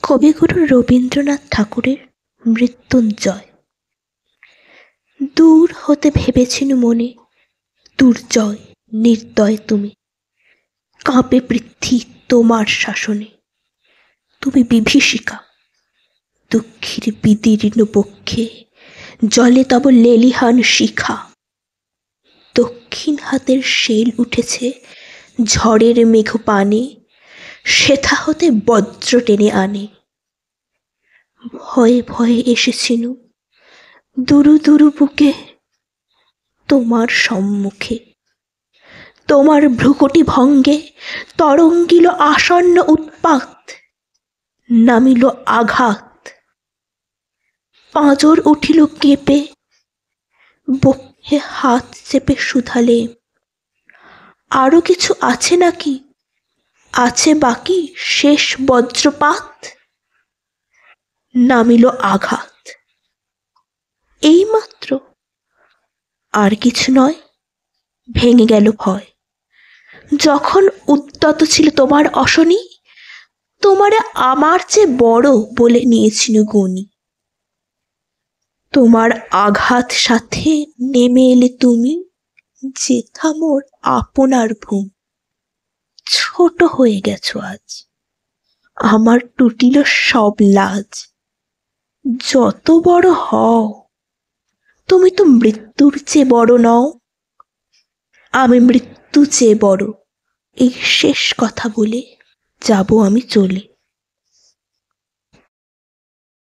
কবিগুরু রবীন্দ্রনাথ ঠাকুরের মৃত্যুঞ্জয়। দূর হতে ভেবেছিনু মনে, দুর্জয় নির্দয় তুমি, কাঁপে পৃথ্বী তোমার শাসনে। তুমি বিভীষিকা, দুঃখীর বিদীর্ণ বক্ষে জলে তব লেলিহান শিখা। দক্ষিণ হাতের শেল উঠেছে ঝড়ের মেঘপানে, সেথা হতে বজ্র টেনে আনে। ভয়ে ভয়ে এসেছিনু দুরু দুরু বুকে তোমার সম্মুখে। তোমার ভ্রুকুটি ভঙ্গে তরঙ্গিল আসন্ন উৎপাত, নামিল আঘাত। পাঁজর উঠিল কেঁপে, বক্ষে হাত চেপে শুধালে, আরো কিছু আছে নাকি? আছে বাকি শেষ বজ্রপাত? নামিল আঘাত। এইমাত্র? আর কিছু নয়, ভেঙে গেল ভয়। যখন উদ্যত ছিল তোমার অশনি, তোমারে আমার চেয়ে বড় বলে নিয়েছিনু গুণী। তোমার আঘাত সাথে নেমে এলে তুমি, যেথা মোর আপনার ভূম। ছোট হয়ে গেছো আজ, আমার টুটিল সব লাজ। যত বড় হও, তুমি তো মৃত্যুর চেয়ে বড় নও। আমি মৃত্যু চেয়ে বড়, এই শেষ কথা বলে যাব আমি চলে।